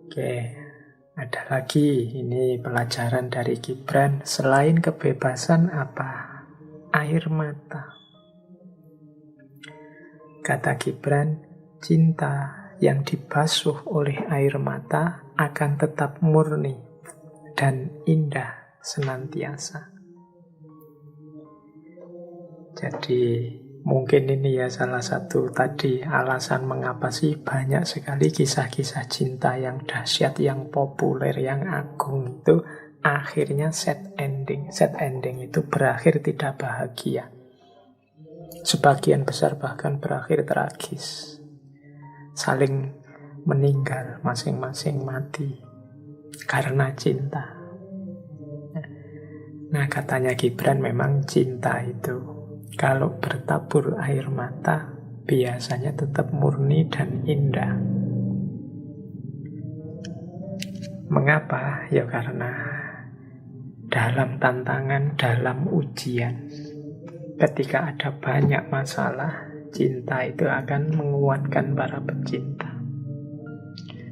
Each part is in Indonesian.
Oke, ada lagi ini pelajaran dari Gibran. Selain kebebasan apa? Air mata. Kata Gibran, cinta yang dibasuh oleh air mata akan tetap murni dan indah senantiasa. Jadi mungkin ini ya salah satu tadi alasan mengapa sih banyak sekali kisah-kisah cinta yang dahsyat, yang populer, yang agung itu akhirnya sad ending. Sad ending itu berakhir tidak bahagia. Sebagian besar bahkan berakhir tragis. Saling meninggal, masing-masing mati karena cinta. Nah, katanya Gibran memang cinta itu kalau bertabur air mata biasanya tetap murni dan indah. Mengapa? Ya karena dalam tantangan, dalam ujian, ketika ada banyak masalah, cinta itu akan menguatkan para pecinta.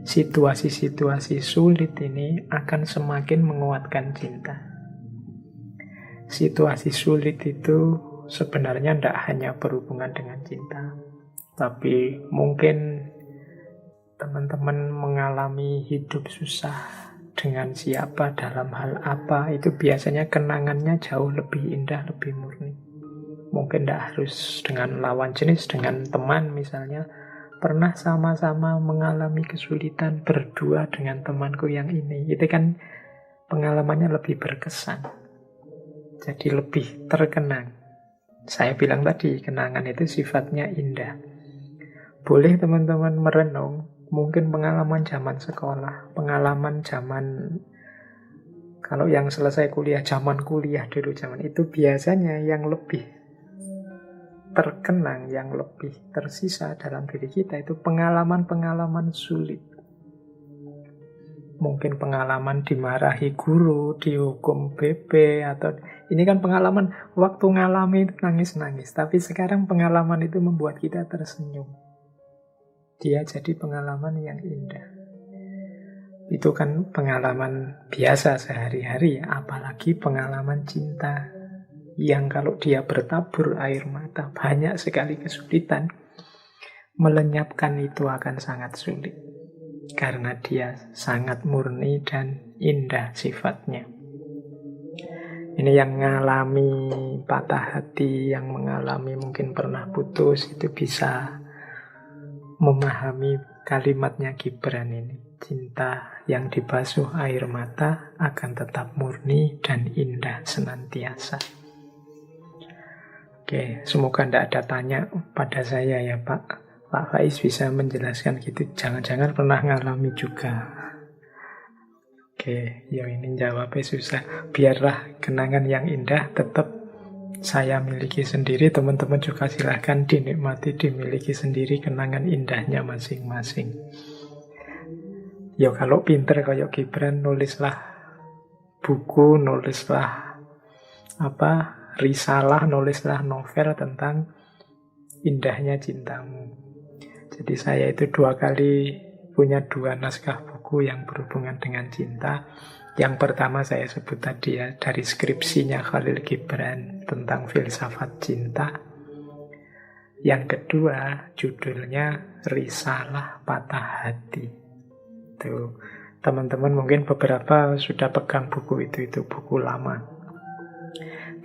Situasi-situasi sulit ini akan semakin menguatkan cinta. Situasi sulit itu sebenarnya tidak hanya berhubungan dengan cinta, tapi mungkin teman-teman mengalami hidup susah dengan siapa, dalam hal apa, itu biasanya kenangannya jauh lebih indah, lebih murni. Mungkin tidak harus dengan lawan jenis, dengan teman misalnya. Pernah sama-sama mengalami kesulitan berdua dengan temanku yang ini. Itu kan pengalamannya lebih berkesan. Jadi lebih terkenang. Saya bilang tadi, kenangan itu sifatnya indah. Boleh teman-teman merenung, mungkin pengalaman zaman sekolah, pengalaman zaman, kalau yang selesai kuliah, zaman kuliah dulu, zaman itu biasanya yang lebih terkenang, yang lebih tersisa dalam diri kita itu pengalaman-pengalaman sulit. Mungkin pengalaman dimarahi guru, dihukum BB, atau ini kan pengalaman waktu ngalami itu nangis-nangis. Tapi sekarang pengalaman itu membuat kita tersenyum. Dia jadi pengalaman yang indah. Itu kan pengalaman biasa sehari-hari, apalagi pengalaman cinta. Yang kalau dia bertabur air mata, banyak sekali kesulitan. Melenyapkan itu akan sangat sulit. Karena dia sangat murni dan indah sifatnya. Ini yang mengalami patah hati, yang mengalami mungkin pernah putus, itu bisa memahami kalimatnya Gibran ini. Cinta yang dibasuh air mata akan tetap murni dan indah senantiasa. Oke, semoga tidak ada tanya pada saya ya Pak. Pak Faiz bisa menjelaskan gitu, jangan-jangan pernah ngalami juga. Oke, ya ini jawabnya susah. Biarlah kenangan yang indah tetap saya miliki sendiri, teman-teman juga silahkan dinikmati, dimiliki sendiri kenangan indahnya masing-masing. Ya kalau pinter kayak Gibran, nulislah buku, nulislah risalah, nulislah novel tentang indahnya cintamu. Jadi saya itu 2 kali punya 2 naskah buku yang berhubungan dengan cinta. Yang pertama saya sebut tadi ya, dari skripsinya Khalil Gibran tentang filsafat cinta. Yang kedua judulnya Risalah Patah Hati. Tuh, teman-teman mungkin beberapa sudah pegang buku itu buku lama.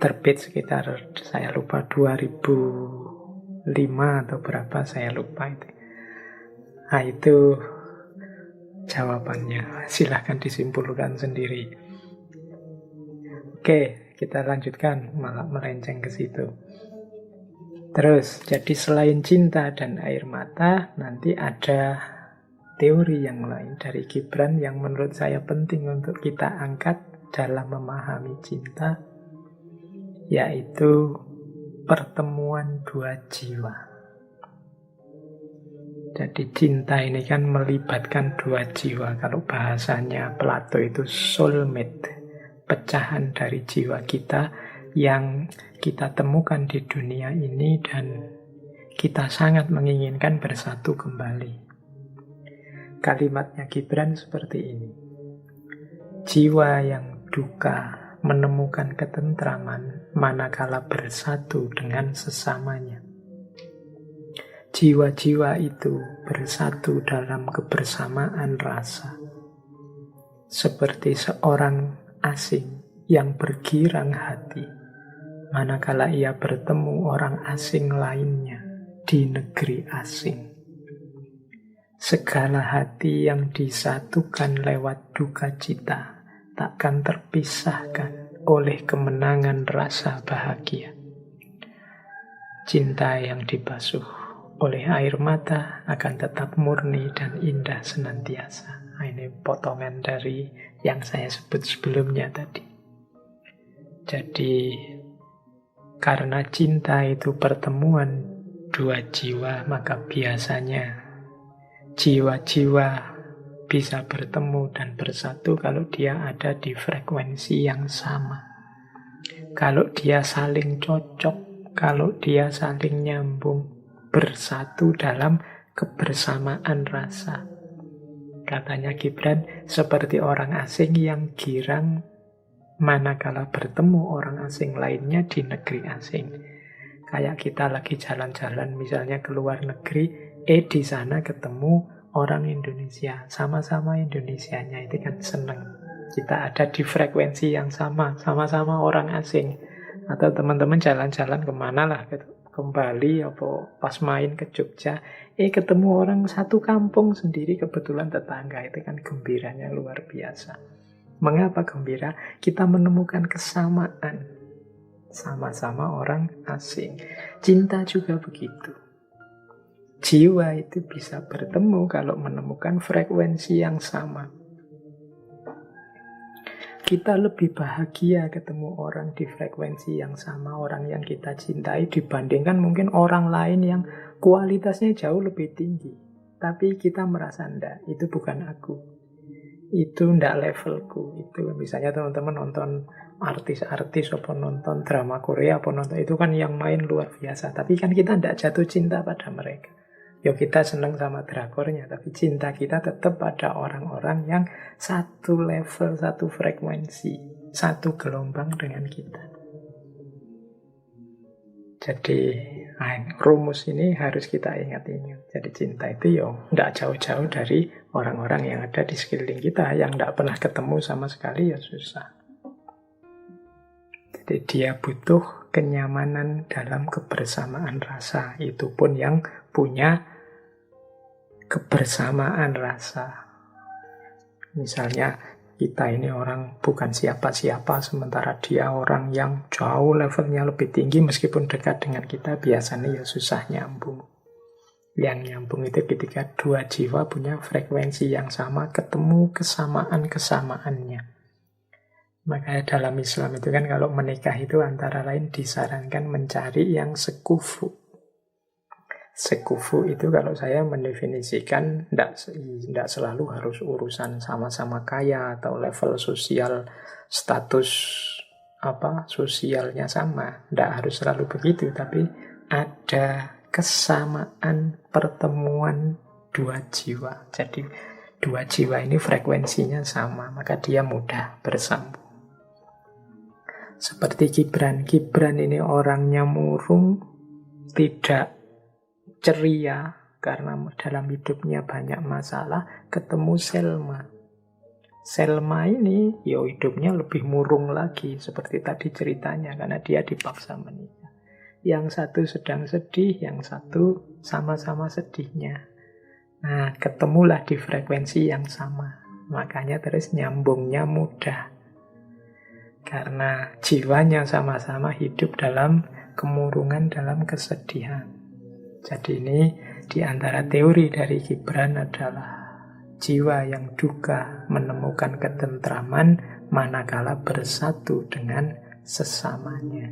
Terbit sekitar saya lupa 2005 atau berapa, saya lupa itu. Nah itu jawabannya, silahkan disimpulkan sendiri. Oke, kita lanjutkan, malah melenceng ke situ. Terus, jadi selain cinta dan air mata, nanti ada teori yang lain dari Gibran yang menurut saya penting untuk kita angkat dalam memahami cinta, yaitu pertemuan 2 jiwa. Jadi cinta ini kan melibatkan 2 jiwa. Kalau bahasanya Plato itu soulmate, pecahan dari jiwa kita yang kita temukan di dunia ini dan kita sangat menginginkan bersatu kembali. Kalimatnya Gibran seperti ini. Jiwa yang duka menemukan ketentraman manakala bersatu dengan sesamanya. Jiwa-jiwa itu bersatu dalam kebersamaan rasa. Seperti seorang asing yang bergirang hati manakala ia bertemu orang asing lainnya di negeri asing. Segala hati yang disatukan lewat duka cita takkan terpisahkan oleh kemenangan rasa bahagia. Cinta yang dibasuh oleh air mata akan tetap murni dan indah senantiasa. Nah, ini potongan dari yang saya sebut sebelumnya tadi. Jadi, karena cinta itu pertemuan dua jiwa, maka biasanya jiwa-jiwa bisa bertemu dan bersatu kalau dia ada di frekuensi yang sama. Kalau dia saling cocok, kalau dia saling nyambung, bersatu dalam kebersamaan rasa. Katanya Gibran, seperti orang asing yang girang manakala bertemu orang asing lainnya di negeri asing. Kayak kita lagi jalan-jalan misalnya ke luar negeri, di sana ketemu orang Indonesia, sama-sama Indonesianya, itu kan seneng. Kita ada di frekuensi yang sama, sama-sama orang asing. Atau teman-teman jalan-jalan kemana lah, ke Bali, apa pas main ke Jogja, ketemu orang satu kampung sendiri, kebetulan tetangga, itu kan gembiranya luar biasa. Mengapa gembira? Kita menemukan kesamaan, sama-sama orang asing. Cinta juga begitu. Jiwa itu bisa bertemu kalau menemukan frekuensi yang sama. Kita lebih bahagia ketemu orang di frekuensi yang sama, orang yang kita cintai, dibandingkan mungkin orang lain yang kualitasnya jauh lebih tinggi. Tapi kita merasa enggak, itu bukan aku. Itu enggak levelku. Itu misalnya teman-teman nonton artis-artis, apa nonton drama Korea, apa nonton, itu kan yang main luar biasa. Tapi kan kita enggak jatuh cinta pada mereka. Ya kita senang sama drakornya, tapi cinta kita tetap pada orang-orang yang satu level, satu frekuensi, satu gelombang dengan kita. Jadi rumus ini harus kita ingat-ingat. Jadi cinta itu ya tidak jauh-jauh dari orang-orang yang ada di sekeliling kita, yang tidak pernah ketemu sama sekali ya susah. Jadi dia butuh kenyamanan dalam kebersamaan rasa. Itu pun yang punya kebersamaan rasa. Misalnya kita ini orang bukan siapa-siapa, sementara dia orang yang jauh levelnya lebih tinggi, meskipun dekat dengan kita, biasanya ya susah nyambung. Yang nyambung itu ketika dua jiwa punya frekuensi yang sama, ketemu kesamaan-kesamaannya. Makanya dalam Islam itu kan kalau menikah itu antara lain disarankan mencari yang sekufu. Sekufu itu kalau saya mendefinisikan tidak selalu harus urusan sama-sama kaya atau level sosial, status sosialnya sama. Tidak harus selalu begitu, tapi ada kesamaan pertemuan dua jiwa. Jadi dua jiwa ini frekuensinya sama, maka dia mudah bersambung. Seperti Gibran. Gibran ini orangnya murung, tidak ceria karena dalam hidupnya banyak masalah. Ketemu Selma. Selma ini ya hidupnya lebih murung lagi seperti tadi ceritanya, karena dia dipaksa menikah. Yang satu sedang sedih, yang satu sama-sama sedihnya. Nah, ketemulah di frekuensi yang sama. Makanya terus nyambungnya mudah. Karena jiwanya sama-sama hidup dalam kemurungan, dalam kesedihan. Jadi ini di antara teori dari Gibran adalah jiwa yang duka menemukan ketentraman manakala bersatu dengan sesamanya.